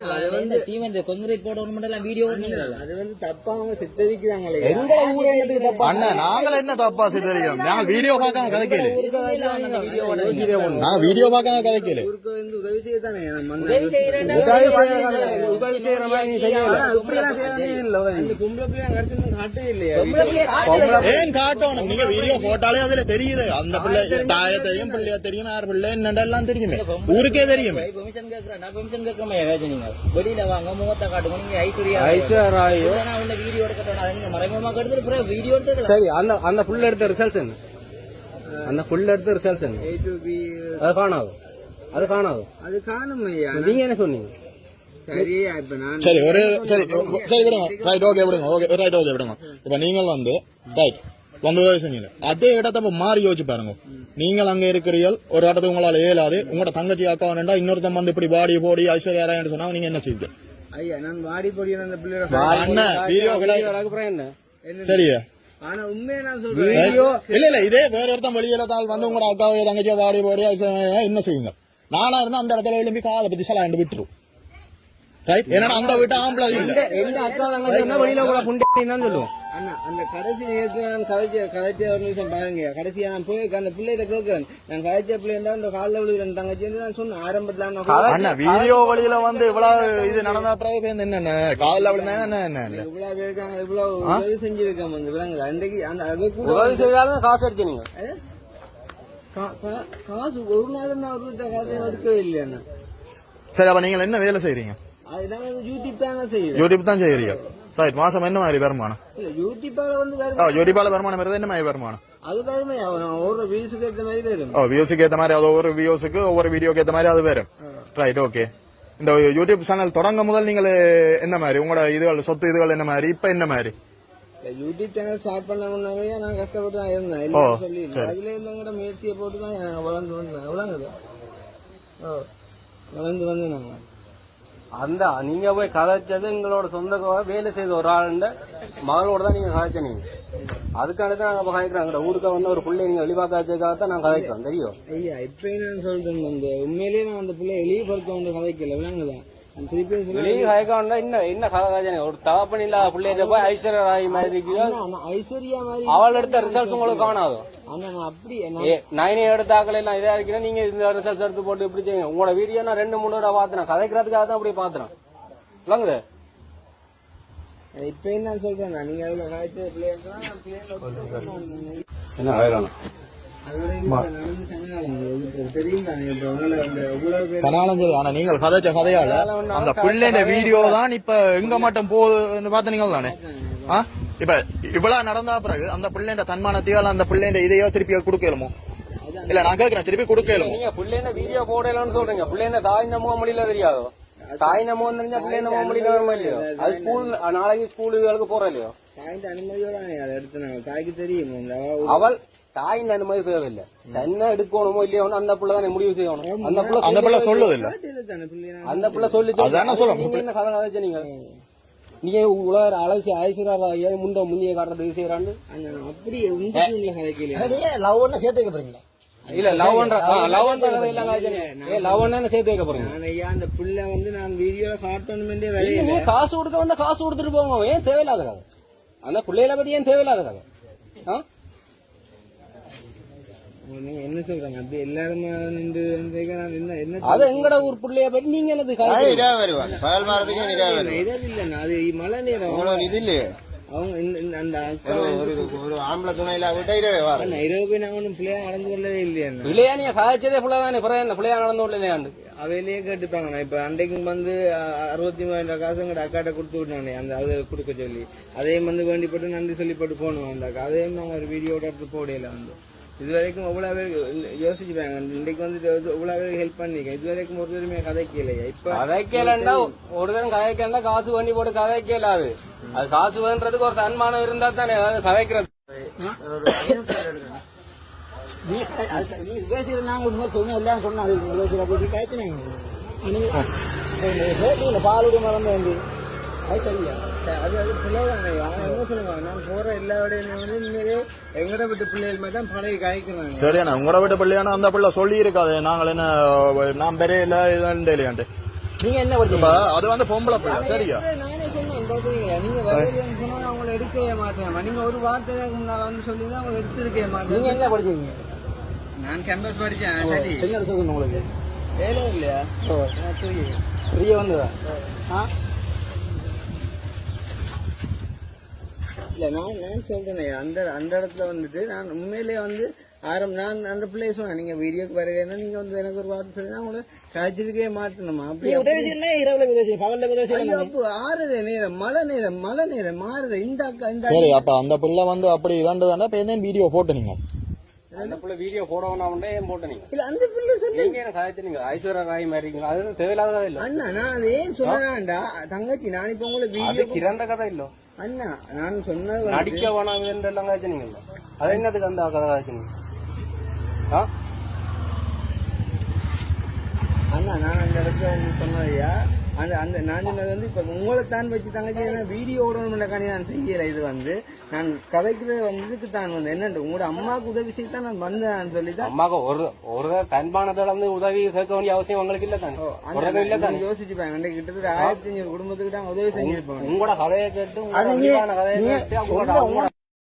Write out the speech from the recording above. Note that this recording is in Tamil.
அது வந்து சீமெண்ட் கான்கிரீட் போடணும் மட்டும் வீடியோ அது வந்து தப்பா அவங்க சித்தரிக்கிறாங்களே. அண்ணா நாங்கள என்ன தப்பா சித்தரிக்கிறோம்? நாங்க வீடியோ பார்க்காம கதைக்கல. நாங்க வீடியோ பார்க்காம கதைக்கல. ஊருக்கு வந்து உதவி செய்யத்தானே ஏன் காட்டணும்? நீங்க வீடியோ போட்டாலே அதுல தெரியுது. அந்த பிள்ளை தாய தெரியும், பிள்ளையா தெரியும், யார் பிள்ளை என்னெல்லாம் தெரியுமே, ஊருக்கே தெரியுமே. வெளியில வாங்க முகத்தை காட்டுங்க. நீங்க ஐஸ்வர்யா வீடியோ எடுக்கணும். நீங்க மறைமுகமா கெடுத்து வீடியோ எடுத்து சரி. அந்த புள்ள எடுத்த ரிசல்ட்ஸ் என்ன? அந்த புள்ள எடுத்த ரிசல்ட்ஸ் என்ன? அது காணாது. அது காணாது. அது காணுமையா? நீங்க என்ன சொன்னீங்க? சரியா இப்ப நான் சரி ஒரு சரி சரி விடுங்க. ரைட் ஓகே விடுங்க. ஓகே ரைட் ஓகே விடுங்க. இப்ப நீங்கள் வந்து ரைட் வந்து உதவி செஞ்சீங்க. அதே இடத்த மாறி யோசிச்சு பாருங்க. நீங்கள் அங்க இருக்கிறீர்கள், ஒரு இடத்துக்கு உங்களால இயலாது, உங்களோட தங்கச்சி அக்கா வேண்டா, இன்னொருத்தம் வந்து இப்படி பாடி போடி ஐஸ்வர்யா சொன்னா நீங்க என்ன செய்யுங்க? ஐயா நான் வாடி போடி அந்த பிள்ளையோட வீடியோ என்ன சரியா? ஆனா உண்மையை நான் சொல்றேன். இல்ல இல்ல இதே வேற ஒருத்தன் வெளியில தாள் வந்து உங்களோட அக்காவையோ தங்கச்சியோ வாடி போடி ஐஸ்வர்யா என்ன செய்யுங்க? நானா இருந்தா அந்த இடத்துல எழுப்பி காலை பத்தி சலாண்டு விட்டுரும். ரைட். ஏன்னா அந்த வீட்டு ஆம்பளை இல்ல. எந்த அக்கா தங்கச்சி வெளியில கூட புண்டேன்னு சொல்லுவோம். அண்ணா அந்த கடைசி நேரத்துல நான் கதைச்ச ஒரு நிமிஷம் பாருங்க. கடைசியா நான் போய் அந்த பிள்ளைகிட்ட கேட்கிறேன். நான் கதைச்ச பிள்ளை இருந்தா இந்த காலில் விழுகிறேன் தங்கச்சி நான் சொன்னேன் ஆரம்பத்துல. அண்ணா வீடியோ வழியில வந்து இவ்வளவு இது நடந்த பிறகு என்ன காலில் விழுந்தா என்ன இவ்வளவு பேருக்காங்க, இவ்வளவு உதவி செஞ்சிருக்காங்க வந்து விளங்குது. அன்றைக்கு அந்த அது கூட உதவி செய்தாலும் காசு அடிச்சீங்க. காசு ஒரு நாளும் நான் ஒரு காசை எடுக்கவே இல்லையா? சரி அப்ப நீங்க என்ன வேலை செய்யறீங்க? அதுதான் யூடியூப் தான் செய்யறேன். யூடியூப் தான் செய்யறீங்க. ரைட். மாசம் என்ன மாதிரி வருமானம்? யூடியூப்பால வந்து யூடியூப்பால வருமானம் வருது. என்ன மாதிரி வருமானம்? அது வருமே ஒவ்வொரு வியூஸுக்கு ஏற்ற மாதிரி வரும். வியூஸுக்கு ஏற்ற மாதிரி, அது ஒவ்வொரு வியூஸுக்கு ஒவ்வொரு வீடியோக்கு ஏற்ற மாதிரி அது வரும். Right okay. இந்த யூடியூப் சேனல் தொடங்க முதல் நீங்கள் என்ன மாதிரி உங்களோட இதுகள் சொத்து இதுகள் என்ன மாதிரி, இப்ப என்ன மாதிரி? யூடியூப் சேனல் ஸ்டார்ட் பண்ண முன்னாவே நான் கஷ்டப்பட்டு தான் இருந்தேன். சொல்லி அதுல இருந்தவங்க முயற்சியை போட்டு தான் வளர்ந்து வந்தேன். வளர்ந்து வந்து நாங்க அந்த நீங்க போய் கதைச்சது எங்களோட சொந்த வேலை செய்த ஒரு ஆள் மகளோட தான் நீங்க கதைச்சீங்க. அதுக்கானதான் நாங்க கதைக்கிறோம். ஊருக்கு வந்து ஒரு பிள்ளை நீங்க வெளிப்பாக்காததுக்காக தான் நாங்க கதைக்கிறோம். தெரியும் ஐயா. இப்ப நான் சொல்றேன் வந்து உண்மையிலேயே நான் அந்த பிள்ளை எளியப்படுத்த வந்து கதைக்கல விளங்குதான். வெளியே கதைக்க என்ன கதை ஒரு தகப்பன் இல்லாத பிள்ளைய போய் ஐஸ்வர்யா ராய் மாதிரி ஐஸ்வர்யா மாதிரி அவள் எடுத்த ரிசல்ட்ஸ் உங்களுக்கு காணாது. அப்படி நைனே எடுத்தாக்கள் எல்லாம் இதா இருக்கிறேன். நீங்க இந்த ரிசல்ட்ஸ் எடுத்து போட்டு இப்படி செய்யுங்க. உங்களோட வீடியோ நான் 2-3 தடவை பாத்துறேன். கதைக்கிறதுக்காக தான் அப்படி பாத்துறேன். விளங்குது. இப்ப என்ன சொல்றேன் நீங்க ஆனா நீங்கள் கதைச்ச கதையால அந்த பிள்ளைங்க வீடியோ தான் இப்ப எங்க மட்டும் போகுதுன்னு பாத்தீங்க தானே. இப்ப இவ்வளவு நடந்தா பிறகு அந்த பிள்ளைங்க தன்மானத்தையோ அந்த பிள்ளைங்க இதையோ திருப்பி கொடுக்கலுமோ? இல்ல நான் கேக்குறேன், திருப்பி கொடுக்கலுமோ? நீங்க பிள்ளைங்க வீடியோ போடலன்னு சொல்றீங்க. பிள்ளைங்க தாய் நம்ம மொழியில தெரியாதோ? தாய் நம்ம தெரிஞ்சா பிள்ளை நம்ம மொழியில வருமா இல்லையோ? அது ஸ்கூல் நாளைக்கு ஸ்கூலுக்கு போறோம் இல்லையோ? தாயின் அனுமதியோட அதை எடுத்து தாய்க்கு தெரியும். அவள் தாயின் அனுமதி தேவையில்லை. என்ன எடுக்கணுமோ இல்லையோ அந்த பிள்ளை தான் முடிவு செய்யணும். அந்த பிள்ளை சொல்லுது இல்ல. அந்த பிள்ளை சொல்லி என்ன கதை கதைச்ச நீங்க நீங்க உலக அலசி ஐஸ்வர்யா முந்தைய காட்டுறது இது செய்யறாண்டு அப்படி லவ் ஒன்னு சேர்த்து வைக்க போறீங்களா? இல்ல லவ் சேர்த்து வைக்க போறீங்க. அந்த பிள்ளை வந்து நான் வீடியோ காட்டணும் வேலையை காசு கொடுக்க வந்தா காசு கொடுத்துட்டு போங்க. ஏன் தேவையில்லாத கதை? அந்த பிள்ளைகளை பத்தி ஏன் தேவையில்லாத கதை? என்ன சொல்றாங்க அப்படி எல்லாருமே அது எங்கட ஊர் பிள்ளைய பத்தி நீங்க என்னது அது மழை நேரம் இது இல்லையே. அவங்க அந்த ஒரு ஆம்பளை துணையில இரவு நாங்க ஒன்னும் பிள்ளையா நடந்து கொள்ளவே இல்லையா? பிள்ளையா நீங்க காய்ச்சதே பிள்ளைதானே என்ன பிள்ளையா நடந்து கொள்ளலையாண்டு அவையிலேயே கேட்டுப்பாங்க. நான் இப்ப அன்றைக்கு வந்து 63,000 காசு எங்கட அக்காட்ட கொடுத்து விட்டானே அந்த அது கொடுக்க சொல்லி அதையும் வந்து வேண்டிப்பட்டு நன்றி சொல்லிப்பட்டு போகணும். அந்த அதையும் நாங்க ஒரு வீடியோட எடுத்து போடையில வந்து இது வரைக்கும் எவ்வளவு பேர் யோசிச்சுப்பாங்க. இன்னைக்கு வந்து எவ்வளவு பேருக்கு ஹெல்ப் பண்ணிருக்கேன். இது வரைக்கும் ஒரு தடவை கதைக்கலையா? இப்ப கதைக்கலண்டா ஒரு தரம் கதைக்கலண்டா காசு பண்ணி போட்டு கதைக்கலாது. அது காசு வேண்டதுக்கு ஒரு தன்மானம் இருந்தா தானே கதைக்கிறது. நாங்க சொன்ன எல்லாம் சொன்னாங்க பாலுடைய மரம் வேண்டி அது சரியா? அது பிள்ளைவாங்க. என்ன சொல்லுங்க நான் போற எல்லா விடையும் வந்து எங்கட வீட்டு பிள்ளைகள் மாதிரி தான் பழைய காய்க்கிறாங்க. சரியாண்ணா உங்களோட வீட்டு பிள்ளையான அந்த பிள்ளை சொல்லி இருக்காது நாங்கள் என்ன நான் பெரிய இல்ல இதுதான் இல்லையாண்டு நீங்க என்ன இப்ப படிச்சீங்க? அது வந்து பொம்பளை பிள்ளை சரியா? நானே சொன்னேன் பாத்தீங்களா, நீங்க வரையிலன்னு சொன்னா நான் உங்களை எடுக்கவே மாட்டேன். நீங்க ஒரு வார்த்தை முன்னால வந்து சொல்லி அவங்க எடுத்திருக்கவே நீங்க மாட்டேன். என்ன படிச்சீங்க? நான் கேம்பஸ் படிச்சேன். சரி என்ன ரிசல்ட் உங்களுக்கு? வேலை இல்லையா? ஃப்ரீயா வந்ததா? இல்ல நான் சொல்றேன் அந்த இடத்துல வந்துட்டு நான் உண்மையிலேயே வந்து நான் அந்த பிள்ளைய சொன்னேன், நீங்க வீடியோக்கு வரலன்னா நீங்க வந்து எனக்கு ஒரு வார்த்தை சொல்லி நான் உங்களை காய்ச்சிருக்கவே மாட்டேனுமா அப்படி உதவி செய்யணும், இரவுல உதவி செய்யணும், பகல்ல உதவி செய்யணும். அப்போ ஆறுற நேரம் மழை நேரம் மாறுற இந்த சரி அப்ப அந்த பிள்ளை வந்து அப்படி இதாண்டதாண்டா இப்ப என்ன வீடியோ போட்டு நீங்க அந்த பிள்ளை வீடியோ போடணும் ஏன் போட்ட நீங்க? இல்ல அந்த பிள்ளை சொல்லி நீங்க என்ன காய்ச்சினீங்க? ஐஸ்வர்யா காய் மாதிரி இருக்கீங்க. அது தேவையில்லாத கதை இல்ல. அண்ணா நான் அதை ஏன் சொன்னாண்டா தங்கச்சி, நான் இப்ப உங்களை அது வீடியோ கிரண்ட கதை இல்ல. அண்ணா நான் சொன்னது நடிக்க வேணாம் எல்லாம் காய்ச்சினீங்கல்ல, அது என்னதுக்கு அந்த கதை காய்ச்சினீங்க? அண்ணா நான் அந்த இடத்துல வந்து சொன்னதையா அந்த நான் சொன்னது வந்து இப்ப உங்களை தான் வச்சு தங்கச்சி வீடியோ ஓடணும்னு நான் செய்யல. இது வந்து நான் கதைக்கிறது வந்ததுக்கு தான் வந்து என்னண்டு உங்களோட அம்மாவுக்கு உதவி செய்ய தான் நான் வந்தேன் சொல்லிதான். அம்மாவுக்கு ஒரு தன்பானதோட வந்து உதவி கேட்க வேண்டிய அவசியம் உங்களுக்கு இல்ல தானே? யோசிச்சுப்பாங்க கிட்டத்தட்ட 1500 குடும்பத்துக்கு தான் உதவி செஞ்சிருப்பாங்க. உங்களோட கதையை கேட்டு